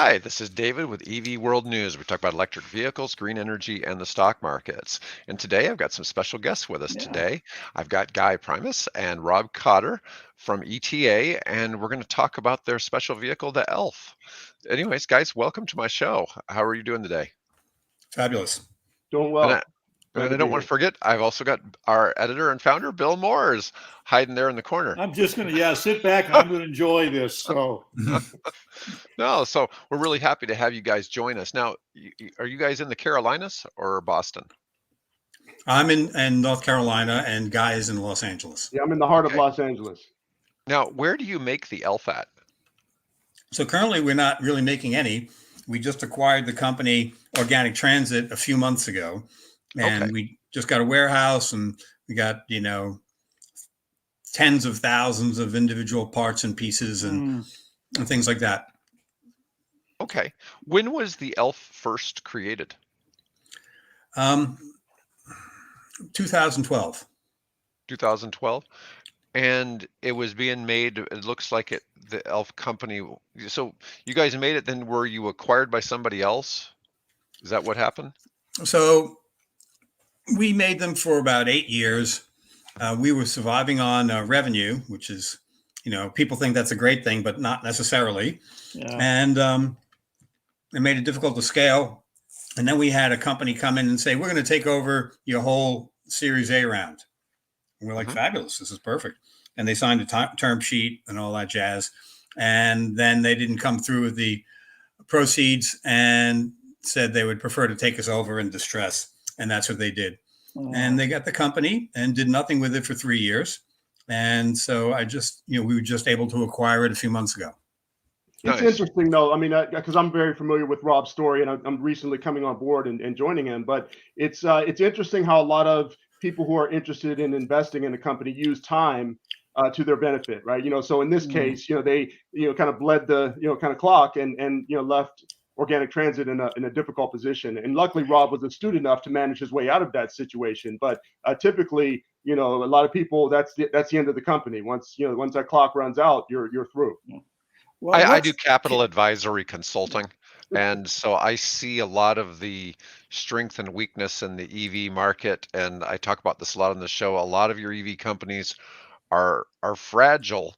Hi, this is David with EV World News. We talk about electric vehicles, green energy, and the stock markets. And today I've got some special guests with us Yeah. today. I've got Guy Primus and Rob Cotter from ETA, and we're going to talk about their special vehicle, the Elf. Anyways, guys, welcome to my show. How are you doing today? Fabulous. Doing And I, well. Glad and I to be don't want here. to forget, I've also got our editor and founder, Bill Moores, hiding there in the corner. I'm just going to, sit back and I'm going to enjoy this. So, No, so we're really happy to have you guys join us. Now, are you guys in the Carolinas or Boston? I'm in North Carolina, and Guy is in Los Angeles. Yeah, I'm in the heart of Okay. Los Angeles. Now, where do you make the Elf at? So currently, we're not really making any. We just acquired the company Organic Transit a few months ago, and Okay. we just got a warehouse, and we got tens of thousands of individual parts and pieces and things like that. Okay. When was the Elf first created? 2012. 2012. And it was being made, it looks like the Elf company. So you guys made it, then were you acquired by somebody else? Is that what happened? So we made them for about 8 years. We were surviving on revenue, which is, people think that's a great thing, but not necessarily. yeah. And it made it difficult to scale. And then we had a company come in and say, we're going to take over your whole Series A round. And we're like, fabulous. This is perfect. And they signed a term sheet and all that jazz. And then they didn't come through with the proceeds and said they would prefer to take us over in distress. And that's what they did. And they got the company and did nothing with it for 3 years. And so we were just able to acquire it a few months ago. It's Nice. interesting, though. I mean, because I'm very familiar with Rob's story, and I'm recently coming on board and joining him. But it's interesting how a lot of people who are interested in investing in a company use time to their benefit, right? So in this case, they kind of bled the kind of clock and left Organic Transit in a difficult position. And luckily, Rob was astute enough to manage his way out of that situation. But typically, a lot of people, that's the end of the company. Once that clock runs out, you're through. Well, I do capital advisory consulting, and so I see a lot of the strength and weakness in the EV market, and I talk about this a lot on the show. A lot of your EV companies are fragile,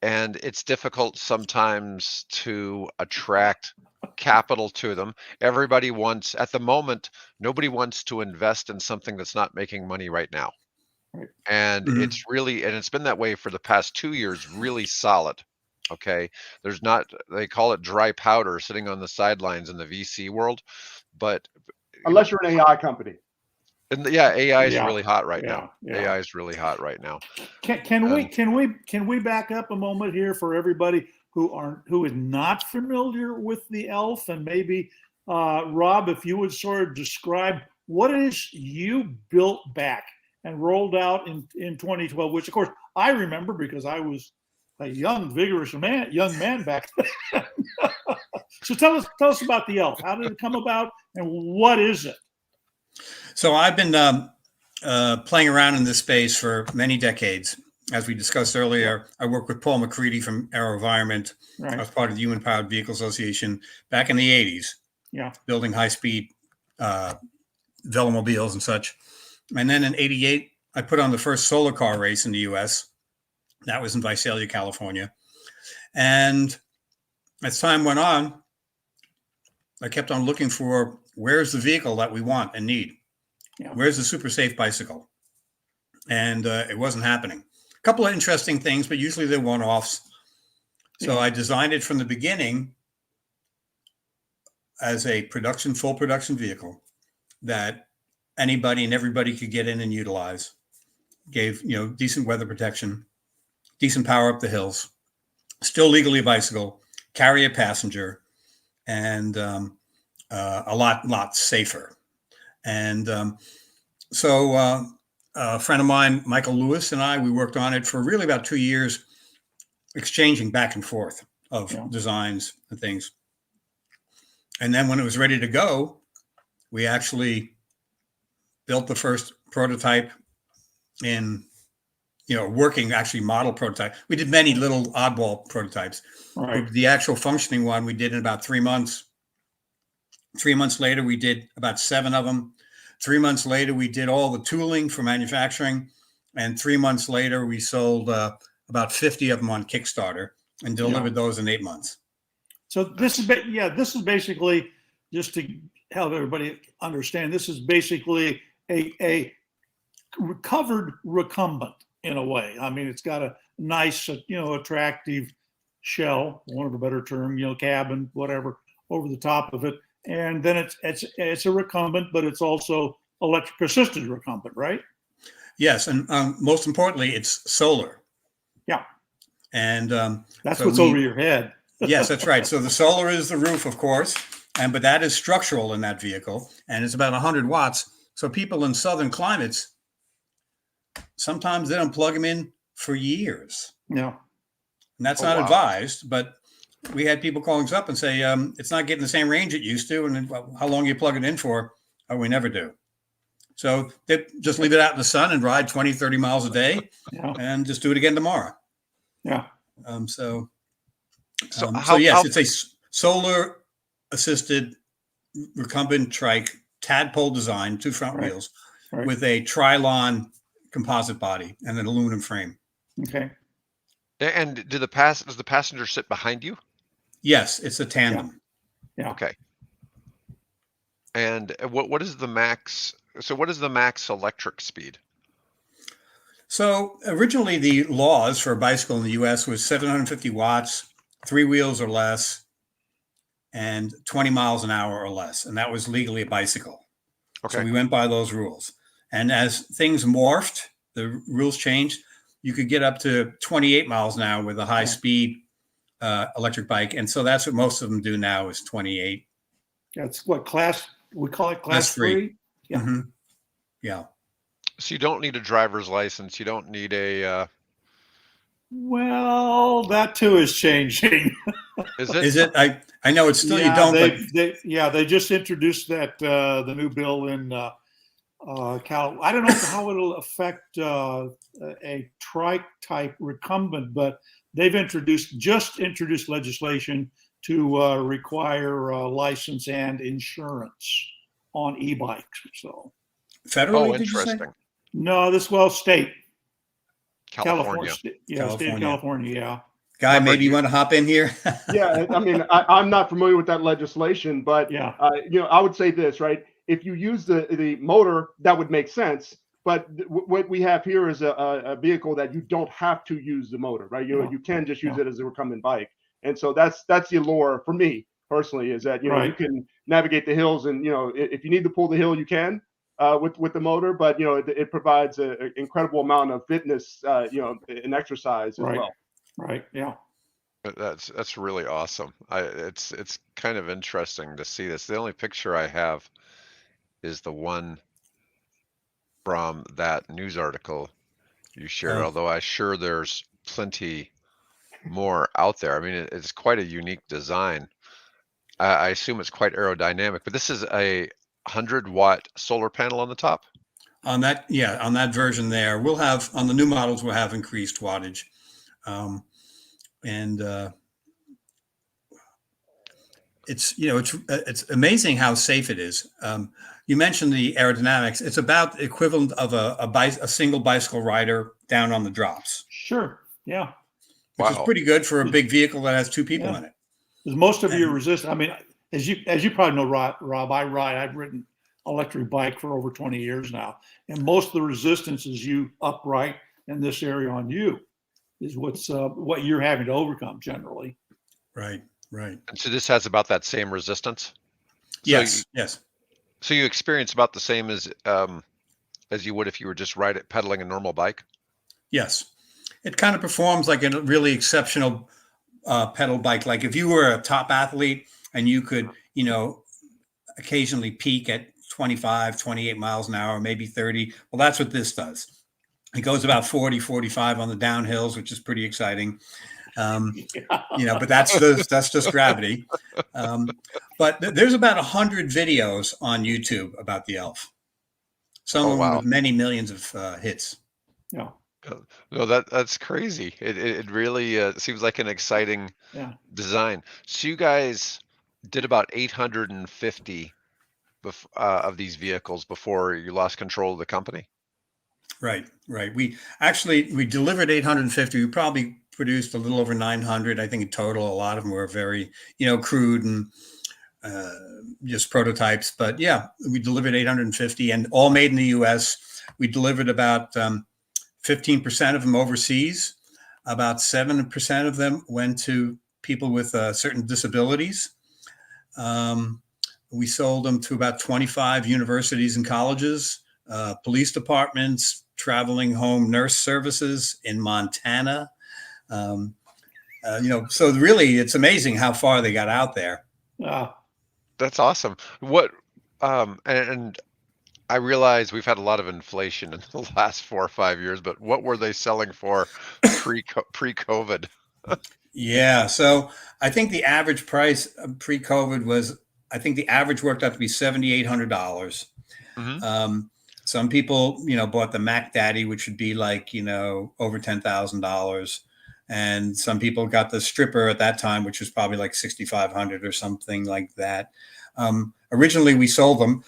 and it's difficult sometimes to attract capital to them. Everybody wants, at the moment, nobody wants to invest in something that's not making money right now. Right. And it's been that way for the past 2 years, really solid. Okay. There's not, they call it dry powder sitting on the sidelines in the VC world, but Unless you're an AI company. AI is Yeah. really hot right now. Yeah. AI is really hot right now. Can we back up a moment here for everybody who is not familiar with the Elf, and maybe Rob, if you would sort of describe what it is you built back and rolled out in 2012, which of course I remember because I was a young, vigorous young man back then. So tell us about the Elf. How did it come about, and what is it? So I've been playing around in this space for many decades. As we discussed earlier, I worked with Paul McCready from AeroVironment. Right. I was part of the Human Powered Vehicle Association back in the 80s. Yeah. Building high-speed velomobiles and such. And then in 88, I put on the first solar car race in the U.S. That was in Visalia, California. And as time went on, I kept on looking for where's the vehicle that we want and need. Yeah. Where's the super safe bicycle? And it wasn't happening. A couple of interesting things, but usually they're one-offs. So I designed it from the beginning as a full production vehicle that anybody and everybody could get in and utilize. Gave, decent weather protection, decent power up the hills, still legally a bicycle, carry a passenger, and a lot safer. And so a friend of mine, Michael Lewis, and we worked on it for really about 2 years, exchanging back and forth of designs and things. And then when it was ready to go, we actually built the first prototype in working actually model prototype. We did many little oddball prototypes. Right. But the actual functioning one we did in about 3 months. 3 months later, we did about 7 of them. 3 months later, we did all the tooling for manufacturing. And 3 months later, we sold about 50 of them on Kickstarter and delivered those in 8 months. So this is basically, just to help everybody understand, this is basically a recovered recumbent in a way. I mean, it's got a nice, attractive shell, one of a better term, cabin, whatever, over the top of it. And then it's a recumbent, but it's also electric assisted recumbent, right? Yes, and most importantly, it's solar. Yeah. And that's what's over your head. Yes, that's right. So the solar is the roof, of course, but that is structural in that vehicle, and it's about 100 watts. So people in southern climates, sometimes they don't plug them in for years. Yeah. And that's not advised, but we had people calling us up and say, it's not getting the same range it used to. And then, well, how long you plug it in for? Oh, we never do. So they just leave it out in the sun and ride 20, 30 miles a day and just do it again tomorrow. Yeah. So how, yes, it's a solar assisted recumbent trike, tadpole design, 2 front wheels with a Trilon composite body and an aluminum frame. Okay. And does the passenger sit behind you? Yes, it's a tandem. Yeah. Okay. And what is the max? So what is the max electric speed? So originally the laws for a bicycle in the U.S. was 750 watts, 3 wheels or less, and 20 miles an hour or less. And that was legally a bicycle. Okay. So we went by those rules. And as things morphed, the rules changed. You could get up to 28 miles an hour with a high speed electric bike. And so that's what most of them do now is 28. That's what we call it class 3. Yeah. Mm-hmm. Yeah. So you don't need a driver's license. You don't need a. Well, that too is changing. Is it? Is it? I know it's still you don't. They just introduced that the new bill in Cal. I don't know how it'll affect a trike type recumbent, but they've introduced legislation to require license and insurance on e-bikes. So federally, interesting. No, state. California. State of California, yeah. Guy, maybe you want to hop in here? Yeah, I mean, I'm not familiar with that legislation, but I would say this, right? If you use the motor, that would make sense. But what we have here is a vehicle that you don't have to use the motor, right? You can just use it as a recumbent bike, and so that's the allure for me personally, is that you can navigate the hills, and if you need to pull the hill, you can. With the motor, but it provides an incredible amount of fitness, and exercise as well. Right. Yeah. That's really awesome. It's kind of interesting to see this. The only picture I have is the one from that news article you shared. Although I'm sure there's plenty more out there. I mean, it's quite a unique design. I assume it's quite aerodynamic, but this is a 100-watt solar panel on the top. On that version there, we'll have on the new models we'll have increased wattage, and it's amazing how safe it is. You mentioned the aerodynamics; it's about the equivalent of a single bicycle rider down on the drops. Sure, yeah, which is pretty good for a big vehicle that has 2 people in it. Because most of your resistance, I mean, as you probably know, Rob, I've ridden electric bike for over 20 years now, and most of the resistance is you upright in this area on you is what you're having to overcome generally. Right. And so this has about that same resistance. Yes. So you experience about the same as you would if you were just pedaling a normal bike. Yes, it kind of performs like a really exceptional pedal bike. Like if you were a top athlete and you could, occasionally peak at 25, 28 miles an hour, maybe 30. Well, that's what this does. It goes about 40, 45 on the downhills, which is pretty exciting. But that's just gravity. But there's about 100 videos on YouTube about the Elf. Some of them with many millions of hits. Yeah. No, that's crazy. It really seems like an exciting Yeah. design. So you guys did about 850 of these vehicles before you lost control of the company. Right, right. We delivered 850. We probably produced a little over 900. I think in total, a lot of them were very, crude and uh, just prototypes. But yeah, we delivered 850 and all made in the U.S. We delivered about 15% of them overseas. About 7% of them went to people with certain disabilities. Um, we sold them to about 25 universities and colleges, police departments, traveling home nurse services in Montana. Um, so really, it's amazing how far they got out there. Uh, That's awesome. What and I realize we've had a lot of inflation in the last 4 or 5 years, but what were they selling for pre-COVID? Yeah. So I think the average price pre-COVID was, I think the average worked out to be $7,800. Hmm. Um, some people, bought the Mac Daddy, which would be like, over $10,000. And some people got the stripper at that time, which was probably like 6,500 or something like that. Originally, we sold them.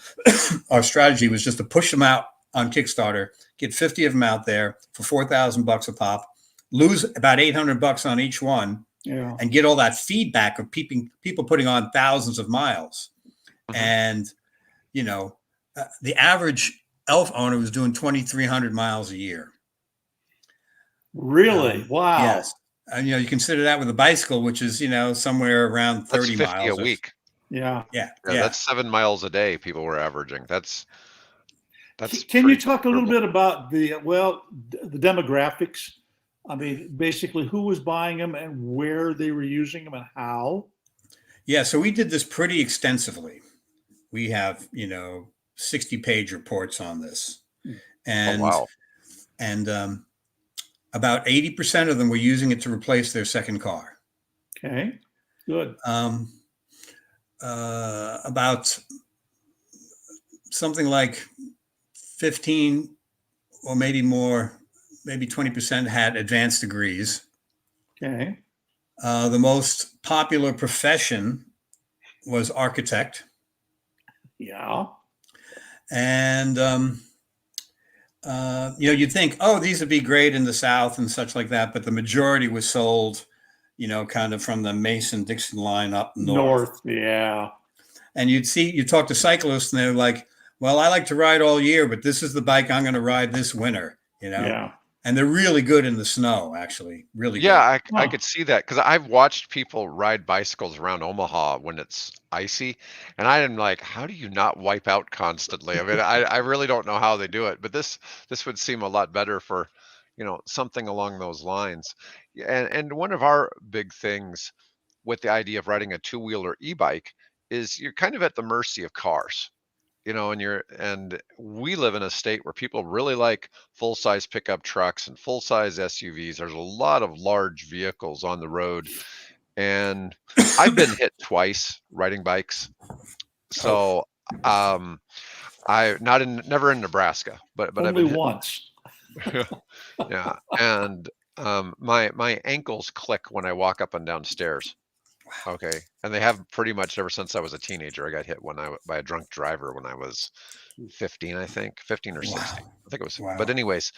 Our strategy was just to push them out on Kickstarter, get 50 of them out there for $4,000 a pop, lose about $800 on each one, yeah. and get all that feedback of people putting on thousands of miles. Hmm. And, the average elf owner was doing 2,300 miles a year. Really? Wow. Yes. And, you consider that with a bicycle, which is, somewhere around That's 30 50 a miles. week. Yeah. Yeah. Yeah, that's 7 miles a day people were averaging. That's Can you pretty talk a little considerable. bit about the demographics? I mean, basically, who was buying them and where they were using them and how? Yeah. So we did this pretty extensively. We have, 60-page reports on this. Oh, And, wow. and, about 80% of them were using it to replace their second car. Okay, good. About something like 15 or maybe more, maybe 20% had advanced degrees. Okay. The most popular profession was architect. Yeah. And, you'd think, oh, these would be great in the South and such like that. But the majority was sold, kind of from the Mason-Dixon line up north. Yeah. And you talk to cyclists and they're like, well, I like to ride all year, but this is the bike I'm going to ride this winter, Yeah. and they're really good in the snow, actually, really Yeah, good. I could see that because I've watched people ride bicycles around Omaha when it's icy, and I am like, how do you not wipe out constantly? I mean, I really don't know how they do it, but this would seem a lot better for, something along those lines. Yeah, and one of our big things with the idea of riding a two-wheeler e-bike is you're kind of at the mercy of cars. And we live in a state where people really like full-size pickup trucks and full-size SUVs. There's a lot of large vehicles on the road, and I've been hit twice riding bikes. Oh, So um I not in never in Nebraska, but I've Only been hit. once. Yeah, and my ankles click when I walk up and down stairs. Okay, and they have pretty much ever since I was a teenager. I got hit by a drunk driver when I was 15, I think, 15 or 16. wow, I think it was. But wow. anyways,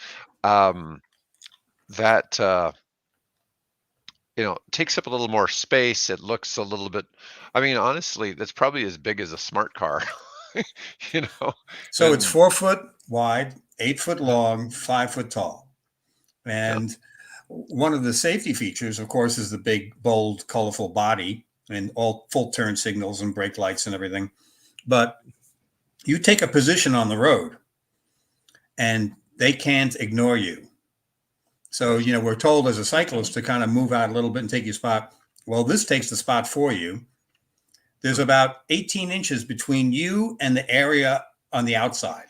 um, that takes up a little more space. It looks a little bit. I mean, honestly, that's probably as big as a smart car. you know, So it's and 4 foot wide, 8 foot uh, long, 5 foot tall. yeah, And one of the safety features, of course, is the big, bold, colorful body and all full turn signals and brake lights and everything. But you take a position on the road and they can't ignore you. So, we're told as a cyclist to kind of move out a little bit and take your spot. Well, this takes the spot for you. There's about 18 inches between you and the area on the outside.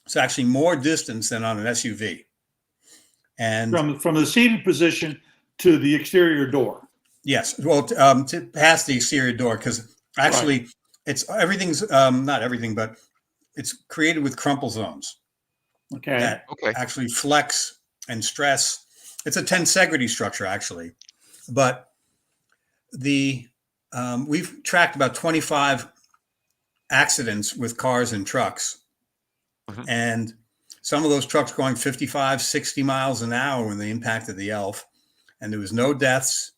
It's actually more distance than on an SUV. And From the seated position to the exterior door. yes, well, to pass the exterior door, because actually it's everything's not everything, but it's created with crumple zones Okay. that okay, actually flex and stress. It's a tensegrity structure, actually, but we've tracked about 25 accidents with cars and trucks, and some of those trucks going 55, 60 miles an hour when they impacted the Elf, and there was no deaths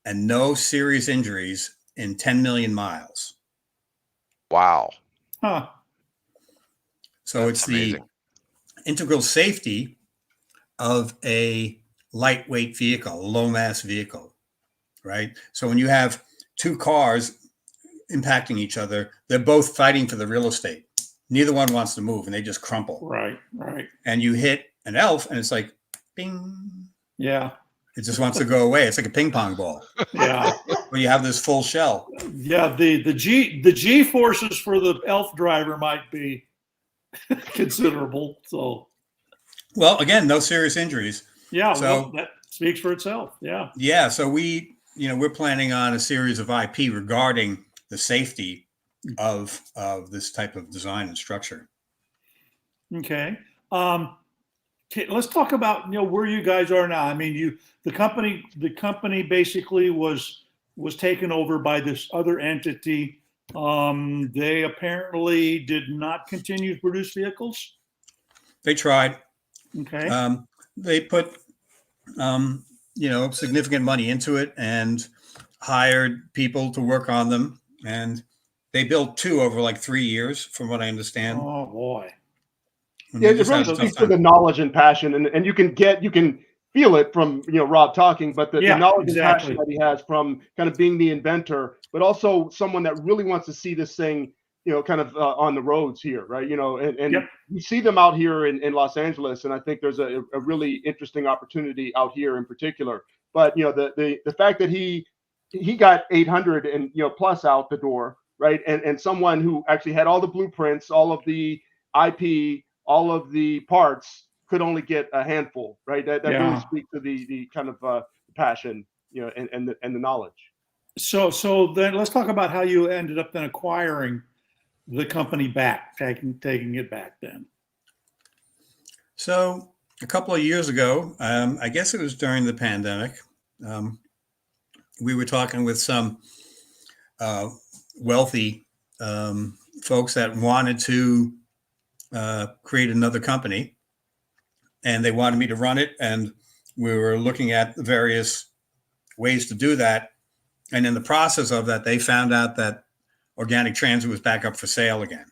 and no serious injuries in 10 million miles. Wow. Huh. So That's it's amazing. the integral safety of a lightweight vehicle, a low mass vehicle, right? So when you have two cars impacting each other, they're both fighting for the real estate. Neither one wants to move, and they just crumple. Right, right. And you hit an Elf, and it's like, bing. Yeah, It just wants to go away. It's like a ping pong ball. yeah, Where you have this full shell. yeah. The G forces for the Elf driver might be considerable. So Well, again, no serious injuries. yeah, So well, that speaks for itself. Yeah. yeah, so we're planning on a series of IP regarding the safety of this type of design and structure. Okay. Let's talk about where you guys are now. I mean, the company basically was taken over by this other entity. They apparently did not continue to produce vehicles. They tried. Okay. They put significant money into it and hired people to work on them, and they built two over like 3 years, from what I understand. Oh boy. Yeah, it really speaks to the knowledge and passion, and you can feel it from Rob talking, but the knowledge and passion that he has from kind of being the inventor, but also someone that really wants to see this thing kind of on the roads here, right? And we see them out here in Los Angeles, and I think there's a really interesting opportunity out here in particular. But the fact that he got 800 and plus out the door, right? And someone who actually had all the blueprints, all of the IP, all of the parts, could only get a handful, right? That really speaks to the kind of passion, and the knowledge. So then let's talk about how you ended up then acquiring the company back, taking it back then. So a couple of years ago, I guess it was during the pandemic, we were talking with some wealthy folks that wanted to create another company, and they wanted me to run it. And we were looking at the various ways to do that. And in the process of that, they found out that organic transit was back up for sale again.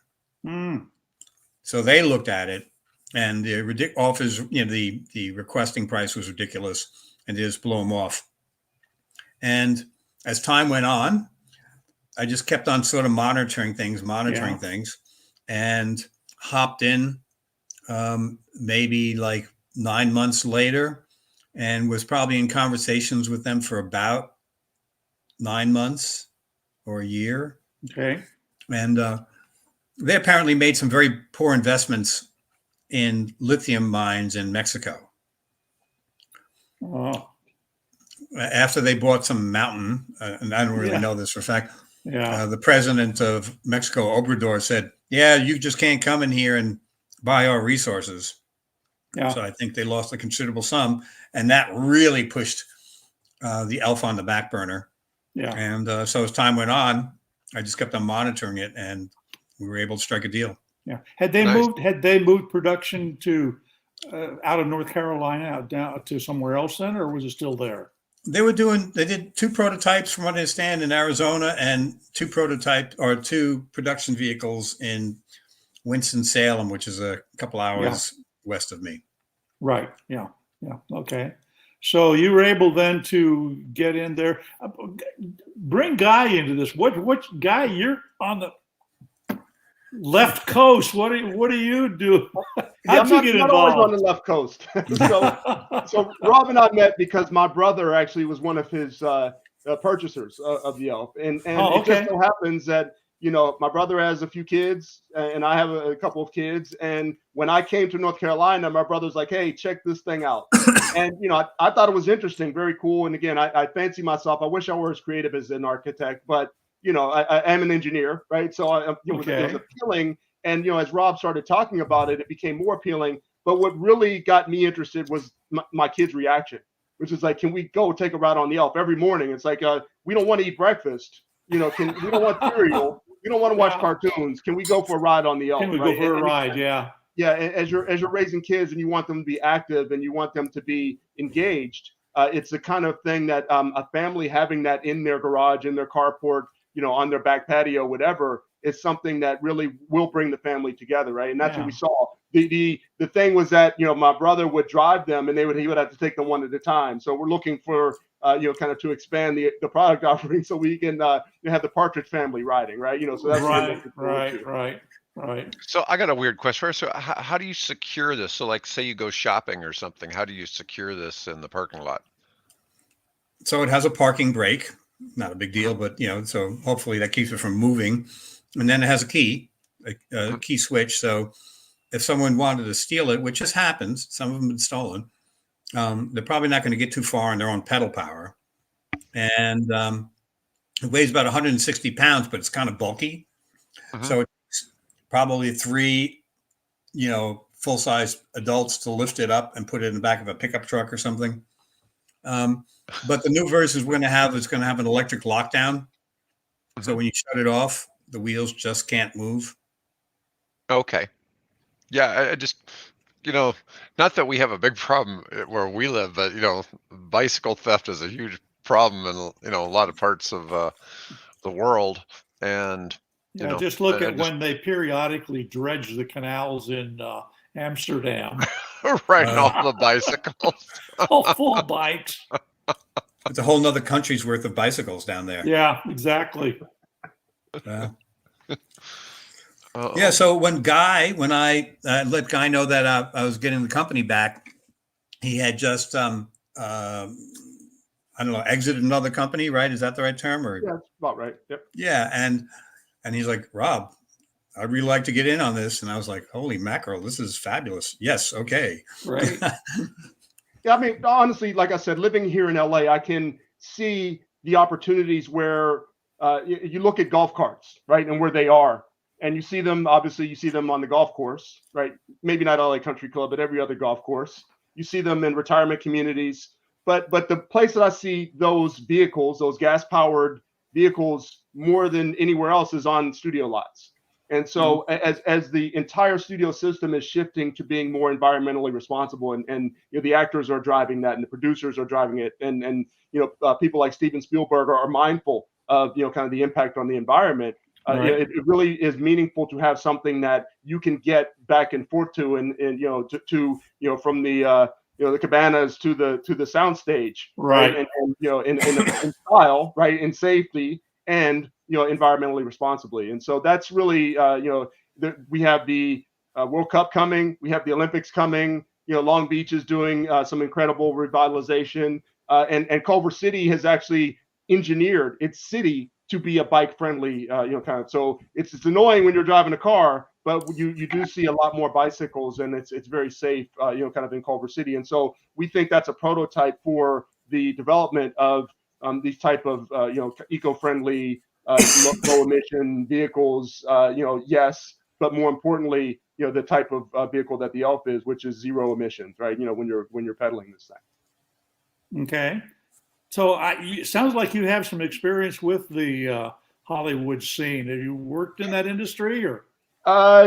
So they looked at it, and the offers, the requesting price was ridiculous, and they just blew them off. And as time went on, I just kept on sort of monitoring things, and hopped in maybe like 9 months later, and was probably in conversations with them for about 9 months or a year. Okay. And they apparently made some very poor investments in lithium mines in Mexico. Oh. After they bought some mountain, and I don't really know this for a fact, the president of Mexico, Obrador, said, "Yeah, you just can't come in here and buy our resources." Yeah. So I think they lost a considerable sum, and that really pushed the Elf on the back burner. Yeah. And so as time went on, I just kept on monitoring it, and we were able to strike a deal. Yeah. Had they moved production to out of North Carolina down to somewhere else then, or was it still there? They did two prototypes, from what I understand, in Arizona, and two production vehicles in Winston-Salem, which is a couple hours west of me. Right. Yeah. Yeah. Okay. So you were able then to get in there. Bring Guy into this. What Guy? You're on the left coast. What do you do? How'd you get involved? I'm not always on the left coast. so Rob and I met because my brother actually was one of his purchasers of the Elf, and it just so happens that my brother has a few kids, and I have a couple of kids. And when I came to North Carolina, my brother's like, "Hey, check this thing out." And I thought it was interesting, very cool. And again, I fancy myself. I wish I were as creative as an architect, but I am an engineer, right? So it was appealing. And as Rob started talking about it, it became more appealing. But what really got me interested was my kid's reaction, which is like, can we go take a ride on the Elf every morning? It's like, we don't want to eat breakfast. We don't want cereal. We don't want to watch cartoons. Can we go for a ride on the Elf? Can we right? go for a ride? Yeah. Yeah. As you're raising kids and you want them to be active and you want them to be engaged, it's the kind of thing that a family having that in their garage, in their carport, on their back patio, whatever, is something that really will bring the family together, right? And that's what we saw. The thing was that my brother would drive them, and he would have to take them one at a time. So we're looking for kind of to expand the product offering so we can have the Partridge Family riding, right? So that's right. So I got a weird question. So how do you secure this? So like, say you go shopping or something, how do you secure this in the parking lot? So it has a parking brake, not a big deal, but so hopefully that keeps it from moving. And then it has a key, a key switch. So if someone wanted to steal it, which just happens, some of them have been stolen, they're probably not going to get too far on their own pedal power. And it weighs about 160 pounds, but it's kind of bulky. So it's probably 3, full-size adults to lift it up and put it in the back of a pickup truck or something. But the new version we're going to have is going to have an electric lockdown. So when you shut it off, the wheels just can't move. Okay. Yeah, I just, not that we have a big problem where we live, but, bicycle theft is a huge problem in, a lot of parts of the world. And, just look at when they periodically dredge the canals in Amsterdam. Right, and all the bicycles. All full of bikes. It's a whole nother country's worth of bicycles down there. Yeah, exactly. Yeah. So when I let Guy know that I was getting the company back, he had just, I don't know, exited another company, right? Is that the right term? Or yeah, that's about right. Yep. Yeah. And he's like, Rob, I'd really like to get in on this. And I was like, holy mackerel, this is fabulous. Yes. Okay. Right. Yeah. I mean, honestly, like I said, living here in LA, I can see the opportunities where you look at golf carts, right? And where they are. And you see them on the golf course, right? Maybe not LA Country Club, but every other golf course. You see them in retirement communities. But the place that I see those vehicles, those gas-powered vehicles more than anywhere else is on studio lots. And so as the entire studio system is shifting to being more environmentally responsible, and the actors are driving that, and the producers are driving it, and people like Steven Spielberg are mindful of kind of the impact on the environment. It really is meaningful to have something that you can get back and forth to, and from the the cabanas to the soundstage, right? And in style, right, in safety, and environmentally responsibly. And so that's really we have the World Cup coming, we have the Olympics coming. Long Beach is doing some incredible revitalization, and Culver City has actually engineered its city to be a bike friendly kind of. So it's annoying when you're driving a car, but you do see a lot more bicycles, and it's very safe kind of in Culver City. And so we think that's a prototype for the development of these type of eco-friendly low emission vehicles, yes, but more importantly, the type of vehicle that the Elf is, which is zero emissions, right? When you're pedaling this thing. Okay. So it sounds like you have some experience with the Hollywood scene. Have you worked in that industry, or?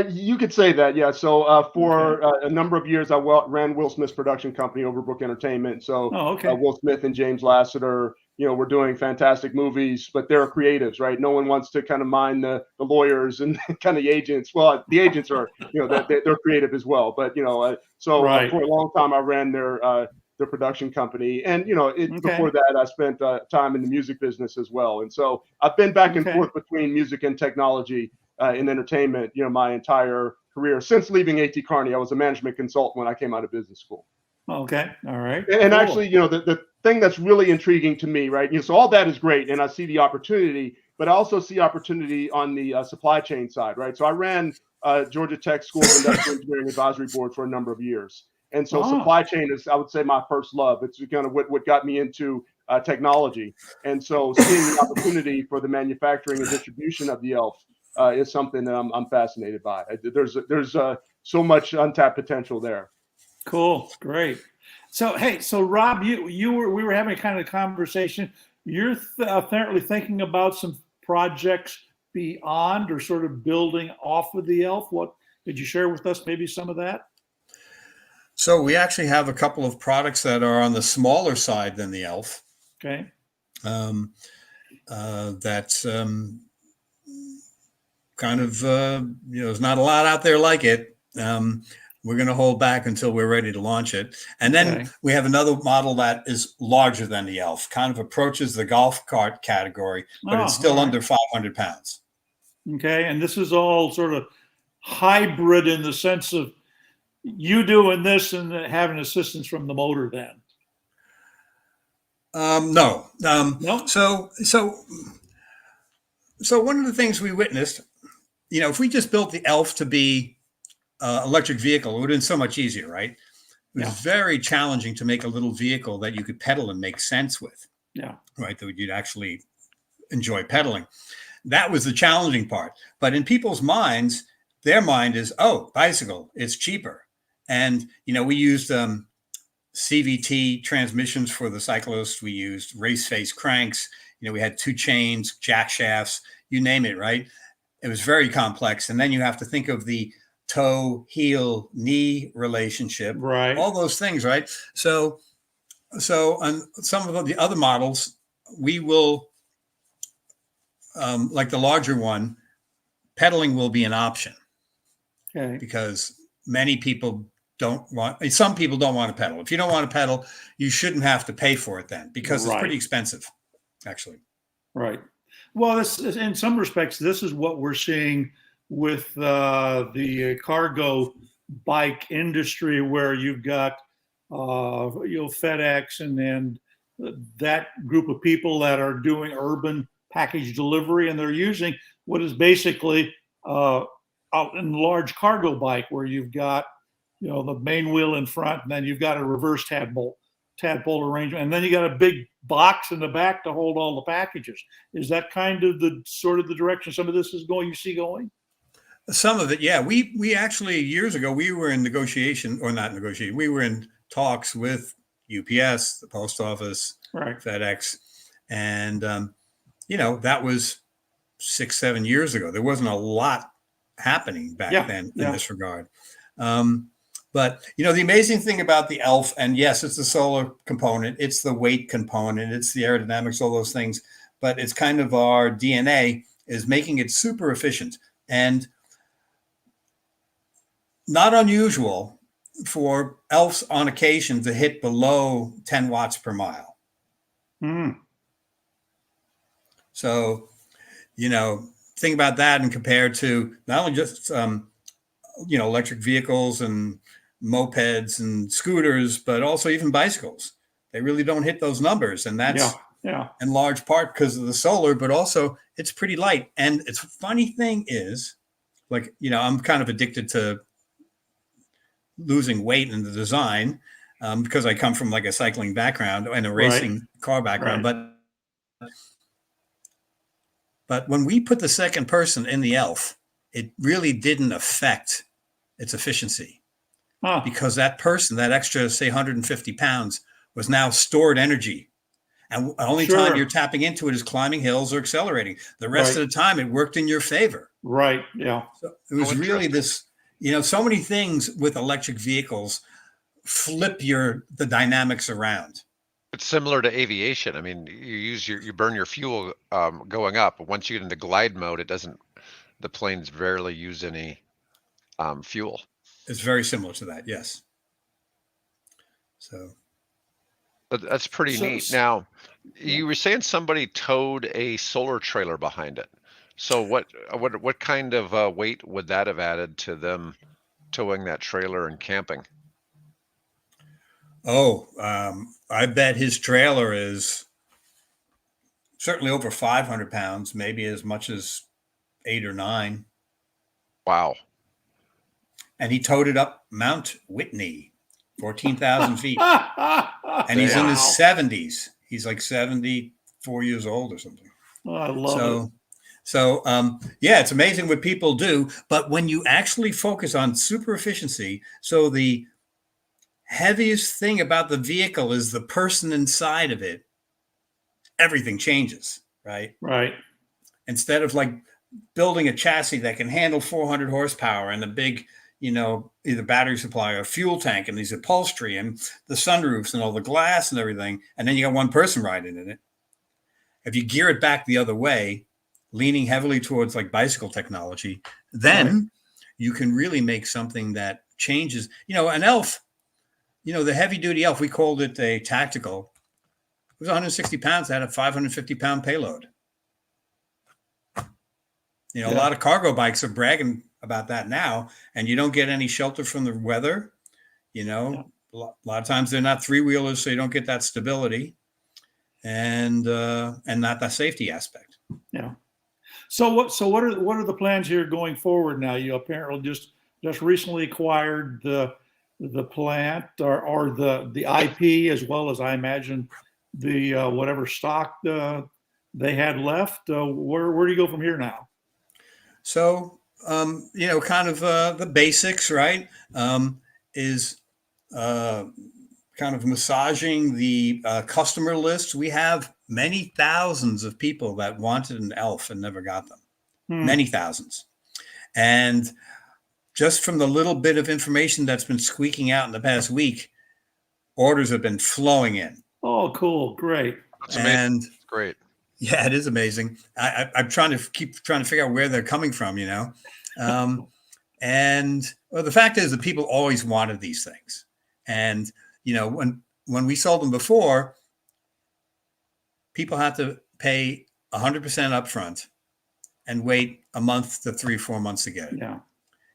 You could say that, yeah. So for a number of years, I ran Will Smith's production company, Overbrook Entertainment. So Will Smith and James Lasseter, we're doing fantastic movies, but they're creatives, right? No one wants to kind of mind the lawyers and kind of the agents. Well, the agents are, they're creative as well. But for a long time, I ran their production company, and before that, I spent time in the music business as well. And so I've been back and forth between music and technology in entertainment, my entire career. Since leaving A.T. Kearney, I was a management consultant when I came out of business school. Okay, all right. And cool. Actually, the thing that's really intriguing to me, right? So all that is great, and I see the opportunity, but I also see opportunity on the supply chain side, right? So I ran Georgia Tech School of Industrial Engineering Advisory Board for a number of years. And so supply chain is, I would say, my first love. It's kind of what got me into technology. And so seeing the opportunity for the manufacturing and distribution of the Elf is something that I'm fascinated by. There's so much untapped potential there. Cool. Great. So, hey, so Rob, we were having a kind of conversation. You're apparently thinking about some projects beyond or sort of building off of the elf. What could you share with us? Maybe some of that? So we actually have a couple of products that are on the smaller side than the elf. Okay. That's kind of, there's not a lot out there like it. We're going to hold back until we're ready to launch it. And then we have another model that is larger than the elf, kind of approaches the golf cart category, but it's still under 500 pounds. Okay. And this is all sort of hybrid in the sense of you doing this and having assistance from the motor then. No. No. So one of the things we witnessed, if we just built the elf to be electric vehicle, it would have been so much easier, right? It was very challenging to make a little vehicle that you could pedal and make sense with. Yeah. Right. That you'd actually enjoy pedaling. That was the challenging part. But in people's minds, their mind is, oh, bicycle, it's cheaper. And, we used CVT transmissions for the cyclists. We used race face cranks. We had 2 chains, jack shafts, you name it, right? It was very complex. And then you have to think of the toe, heel, knee relationship, right? All those things, right? So on some of the other models, we will, like the larger one, pedaling will be an option. Okay. Because some people don't want to pedal. If you don't want to pedal, you shouldn't have to pay for it then, because it's pretty expensive, actually. Right. Well, this is, in some respects, this is what we're seeing with the cargo bike industry, where you've got FedEx and that group of people that are doing urban package delivery, and they're using what is basically out in large cargo bike, where you've got the main wheel in front, and then you've got a reverse tadpole arrangement, and then you got a big box in the back to hold all the packages. Is that kind of the direction some of this is going? You see going? Some of it, yeah. We actually, years ago, we were in we were in talks with UPS, the post office, FedEx, and that was 6-7 years ago. There wasn't a lot happening back then in this regard. But the amazing thing about the elf, and yes, it's the solar component, it's the weight component, it's the aerodynamics, all those things, but it's kind of our DNA is making it super efficient and not unusual for elves on occasion to hit below 10 watts per mile. So, think about that and compare to not only just, electric vehicles and mopeds and scooters, but also even bicycles. They really don't hit those numbers. And that's in large part because of the solar, but also it's pretty light. And it's funny thing is, like, I'm kind of addicted to losing weight in the design because I come from like a cycling background and a racing car background. But when we put the second person in the elf, it really didn't affect its efficiency because that person, that extra, say, 150 pounds was now stored energy. And the only time you're tapping into it is climbing hills or accelerating. The rest of the time, it worked in your favor. Right. Yeah. So it was really this, so many things with electric vehicles flip the dynamics around. It's similar to aviation. I mean, you burn your fuel going up, but once you get into glide mode, the planes rarely use any fuel. It's very similar to that, yes. So, but that's pretty neat. Now, you were saying somebody towed a solar trailer behind it. So what kind of weight would that have added to them towing that trailer and camping? Oh, I bet his trailer is certainly over 500 pounds, maybe as much as 8 or 9. Wow. And he towed it up Mount Whitney, 14,000 feet. And he's in his 70s. He's like 74 years old or something. Oh, I love it. So, it's amazing what people do. But when you actually focus on super efficiency, so the heaviest thing about the vehicle is the person inside of it, everything changes, right? Right. Instead of like building a chassis that can handle 400 horsepower and a big, either battery supply or fuel tank and these upholstery and the sunroofs and all the glass and everything, and then you got one person riding in it. If you gear it back the other way, leaning heavily towards like bicycle technology, then you can really make something that changes. An elf, the heavy duty elf, we called it a tactical. It was 160 pounds, that had a 550-pound payload. A lot of cargo bikes are bragging about that now, and you don't get any shelter from the weather. A lot of times they're not three-wheelers, so you don't get that stability and not that safety aspect. Yeah. So what are the plans here going forward now? You apparently just recently acquired the plant or the IP, as well as, I imagine, the whatever stock they had left. Where do you go from here now? So kind of the basics, right? Is kind of massaging the customer list. We have many thousands of people that wanted an elf and never got them. Many thousands. And just from the little bit of information that's been squeaking out in the past week, orders have been flowing in. Oh, cool. Great. That's amazing. And great. Yeah, it is amazing. I'm trying to figure out where they're coming from, and the fact is that people always wanted these things. And, when we sold them before, people had to pay 100% upfront and wait a month to 3-4 months to get it. Yeah.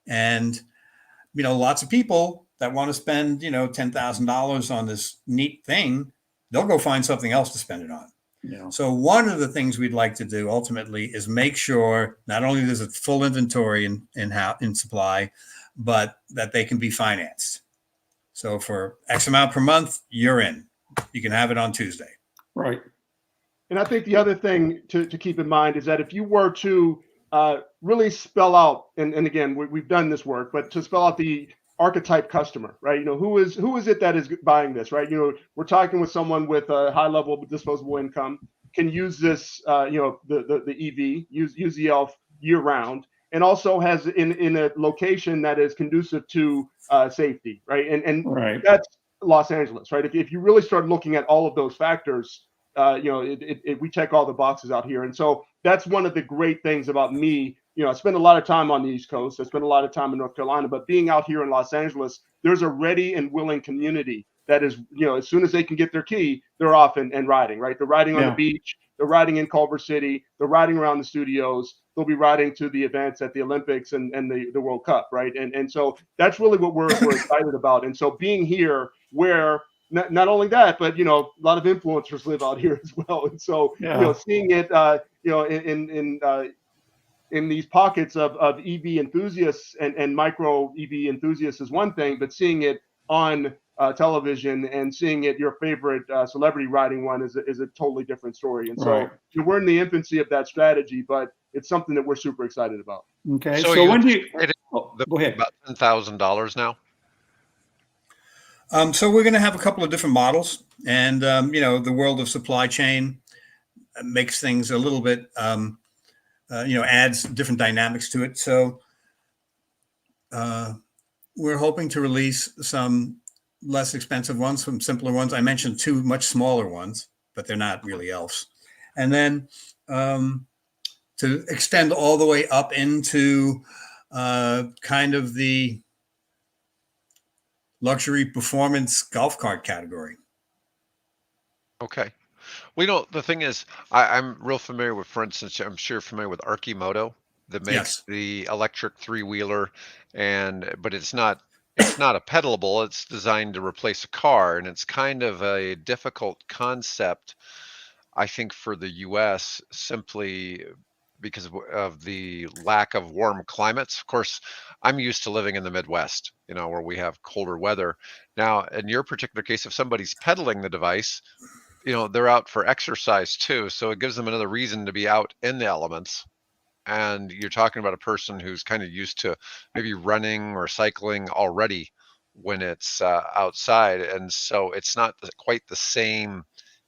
And, lots of people that want to spend, $10,000 on this neat thing, they'll go find something else to spend it on. Yeah. So one of the things we'd like to do ultimately is make sure not only there's a full inventory in supply, but that they can be financed. So for X amount per month, you're in. You can have it on Tuesday. Right. And I think the other thing to keep in mind is that if you were to really spell out, and again, we've done this work, but to spell out the archetype customer, right? who is it that is buying this, right? We're talking with someone with a high level of disposable income, can use this, the EV, use the ELF year round, and also has in a location that is conducive to safety, right? And Right. That's Los Angeles, right? If you really start looking at all of those factors, we check all the boxes out here. And so that's one of the great things about me. I spend a lot of time on the East Coast. I spend a lot of time in North Carolina, but being out here in Los Angeles, there's a ready and willing community that is, as soon as they can get their key, they're off and riding, right? They're riding on the beach. They're riding in Culver City. They're riding around the studios. They'll be riding to the events at the Olympics and the World Cup, right? And so that's really what we're excited about. And so being here where not only that, but a lot of influencers live out here as well. And so seeing it in these pockets of EV enthusiasts and micro EV enthusiasts is one thing, but seeing it on television and seeing it your favorite celebrity riding one is a totally different story. And so we're in the infancy of that strategy, but it's something that we're super excited about. Okay. So when do you go ahead. About $10,000 now. So we're going to have a couple of different models, and the world of supply chain makes things a little bit, adds different dynamics to it. So we're hoping to release some less expensive ones, some simpler ones. I mentioned 2 much smaller ones, but they're not really elves. And then to extend all the way up into kind of the luxury performance golf cart category. Okay. Well, the thing is, I'm real familiar with, for instance, I'm sure you're familiar with Archimoto that makes the electric 3-wheeler, but it's not a pedalable. It's designed to replace a car, and it's kind of a difficult concept, I think, for the U.S. simply because of the lack of warm climates. Of course, I'm used to living in the Midwest, where we have colder weather. Now, in your particular case, if somebody's pedaling the device, they're out for exercise too. So it gives them another reason to be out in the elements. And you're talking about a person who's kind of used to maybe running or cycling already. when it's outside, and so it's not quite the same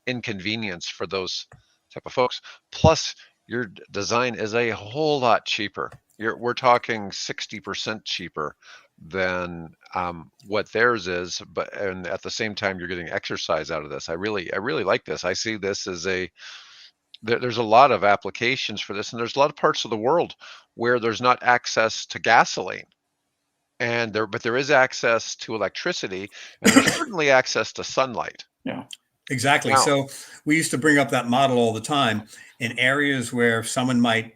inconvenience for those type of folks. Plus, your design is a whole lot cheaper. We're talking 60% cheaper than what theirs is, but and at the same time you're getting exercise out of this. I really like this. I see this as there's a lot of applications for this, and there's a lot of parts of the world where there's not access to gasoline, but there is access to electricity, and there's certainly access to sunlight. Yeah. Exactly. Now, So we used to bring up that model all the time in areas where someone might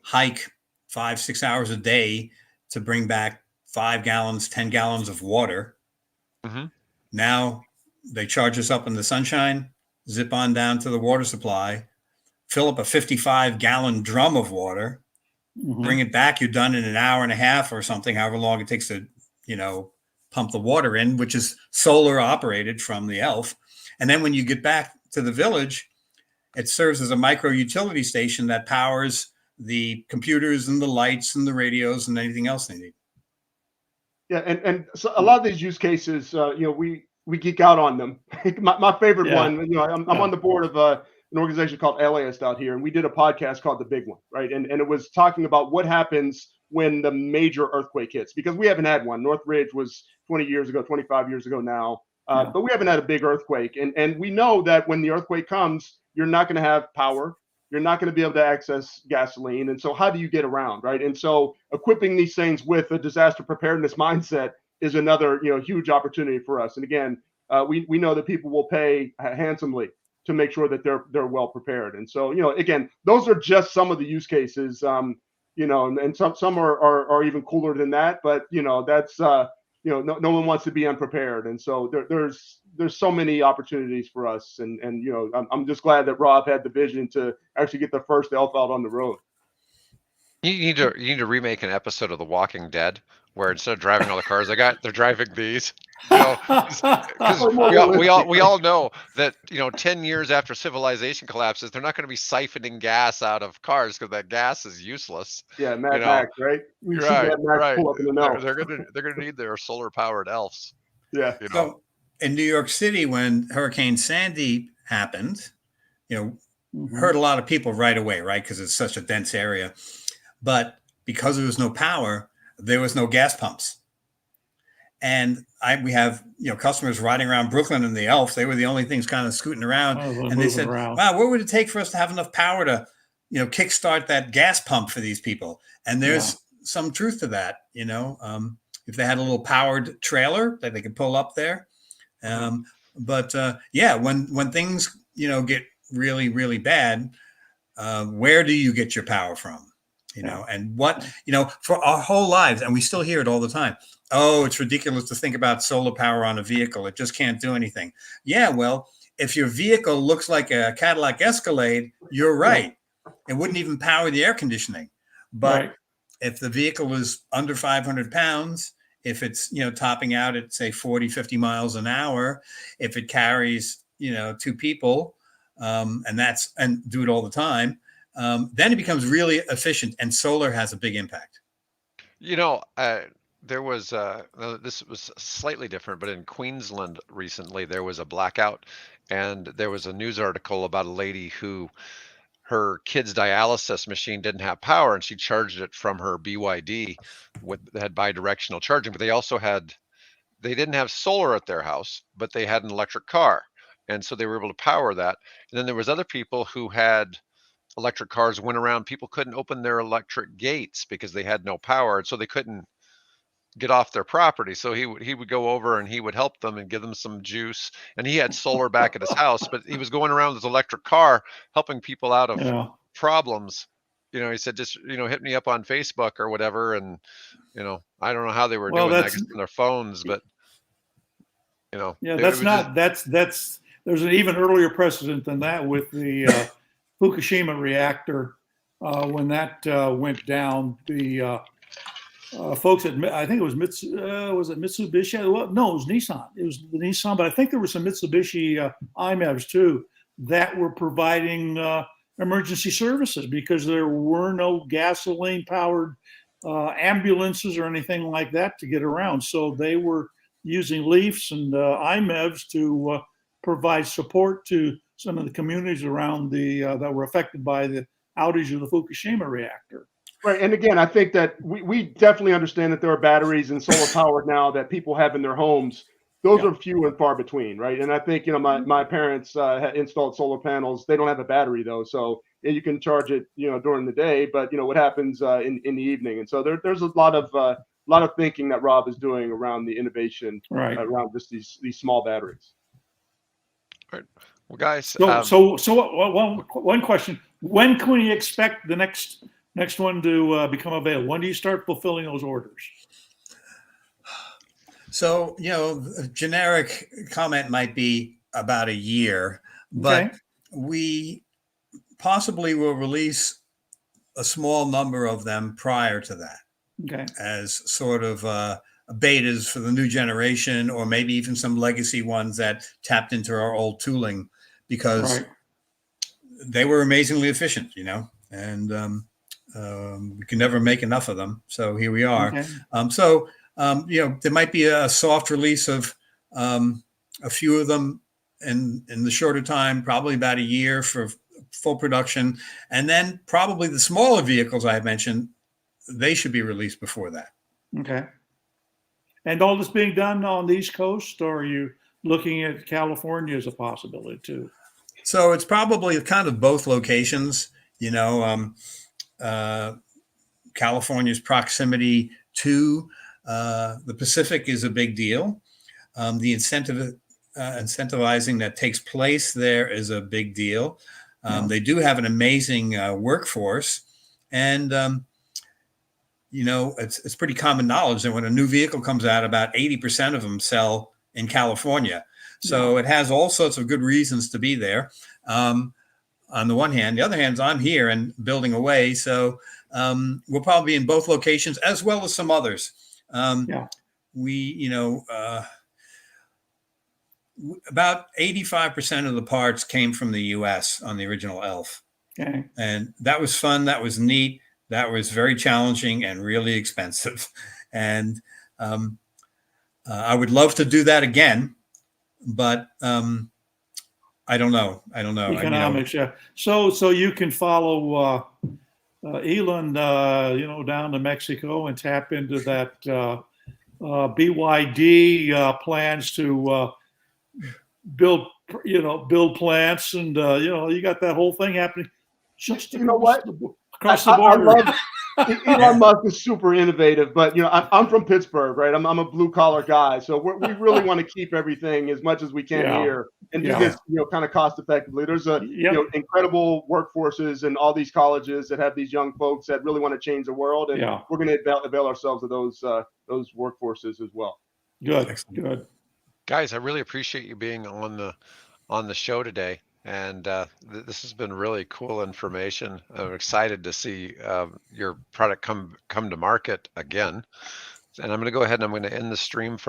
hike 5-6 hours a day to bring back 5 gallons, 10 gallons of water. mhm. Now they charge us up in the sunshine, zip on down to the water supply, fill up a 55-gallon drum of water, bring it back. You're done in an hour and a half or something, however long it takes to, pump the water in, which is solar operated from the ELF. And then when you get back to the village, it serves as a micro utility station that powers the computers and the lights and the radios and anything else they need. Yeah, and so a lot of these use cases, we geek out on them. my favorite Yeah. one, I'm on the board of an organization called LAist out here, and we did a podcast called The Big One, right? And it was talking about what happens when the major earthquake hits, because we haven't had one. Northridge was 20 years ago, 25 years ago now, but we haven't had a big earthquake. And we know that when the earthquake comes, you're not going to have power. You're not going to be able to access gasoline. And so how do you get around, right? And so equipping these things with a disaster preparedness mindset is another, huge opportunity for us. And again, we know that people will pay handsomely to make sure that they're well prepared. And so, again, those are just some of the use cases, and some are even cooler than that, but that's, no one wants to be unprepared. And so there's so many opportunities for us. And I'm just glad that Rob had the vision to actually get the first ELF out on the road. You need to remake an episode of The Walking Dead where instead of driving all the cars they're driving these. Because we all know that 10 years after civilization collapses, they're not going to be siphoning gas out of cars because that gas is useless. Yeah, Mad Max, right? We see Mad Max pull up in the know. They're gonna need their solar powered elves. Yeah. So in New York City, when Hurricane Sandy happened, hurt a lot of people right away, right? Because it's such a dense area. But because there was no power, there was no gas pumps. And we have, customers riding around Brooklyn in the ELF. They were the only things kind of scooting around. And they said, wow, what would it take for us to have enough power to, kickstart that gas pump for these people? And there's some truth to that, if they had a little powered trailer that they could pull up there. But when things, get really, really bad, where do you get your power from? And what, for our whole lives, and we still hear it all the time. Oh, it's ridiculous to think about solar power on a vehicle. It just can't do anything. Yeah, well, if your vehicle looks like a Cadillac Escalade, you're right. It wouldn't even power the air conditioning. But if the vehicle is under 500 pounds, if it's, topping out at, say, 40, 50 miles an hour, if it carries, 2 people, and do it all the time, then it becomes really efficient, and solar has a big impact. There was this was slightly different, but in Queensland recently there was a blackout, and there was a news article about a lady who her kid's dialysis machine didn't have power, and she charged it from her BYD that had bidirectional charging, but they didn't have solar at their house, but they had an electric car, and so they were able to power that. And then there was other people who had electric cars, went around, people couldn't open their electric gates because they had no power, and so they couldn't get off their property. So he would go over and he would help them and give them some juice, and he had solar back at his house, but he was going around with his electric car helping people out of problems. He said, just hit me up on Facebook or whatever, and I don't know how they were doing that on their phones, but there's an even earlier precedent than that with the Fukushima reactor. When that went down, the folks at, I think it was was it Mitsubishi? Well, no, it was Nissan. It was the Nissan, but I think there were some Mitsubishi IMEVs too that were providing emergency services because there were no gasoline-powered ambulances or anything like that to get around. So they were using leafs and IMEVs to provide support to some of the communities around that were affected by the outage of the Fukushima reactor. Right. And again, I think that we definitely understand that there are batteries and solar power now that people have in their homes. Those Yeah. are few and far between, right? And I think, my parents had installed solar panels. They don't have a battery though. So you can charge it, during the day, but what happens in the evening. And so there's a lot of thinking that Rob is doing around the innovation Right. around just these small batteries. All right. Well, guys, So one question: when can we expect the next one to become available? When do you start fulfilling those orders? So, a generic comment might be about a year, but Okay. we possibly will release a small number of them prior to that Okay. as sort of betas for the new generation, or maybe even some legacy ones that tapped into our old tooling, because Right. they were amazingly efficient, and we can never make enough of them. So here we are. Okay. There might be a soft release of a few of them in the shorter time, probably about a year for full production. And then probably the smaller vehicles I mentioned, they should be released before that. Okay. And all this being done on the East Coast, or are you looking at California as a possibility too? So it's probably kind of both locations, California's proximity to the Pacific is a big deal. The incentivizing that takes place there is a big deal. They do have an amazing workforce, and it's pretty common knowledge that when a new vehicle comes out, about 80% of them sell in California. So it has all sorts of good reasons to be there. On the one hand, the other hand, I'm here and building away. So we'll probably be in both locations as well as some others. We, about 85% of the parts came from the US on the original ELF. Okay. And that was fun. That was neat. That was very challenging and really expensive. And I would love to do that again, but I don't know. Economics, yeah. So you can follow Elon, down to Mexico and tap into that BYD plans to build plants, and you got that whole thing happening just across the border. I love Elon Musk is super innovative, but I'm from Pittsburgh, right? I'm a blue collar guy, so we really want to keep everything as much as we can here and do this, kind of cost effectively. There's incredible workforces in all these colleges that have these young folks that really want to change the world, and we're going to avail ourselves of those workforces as well. Good. Guys, I really appreciate you being on the show today. And this has been really cool information. I'm excited to see your product come to market again. And I'm going to go ahead and I'm going to end the stream for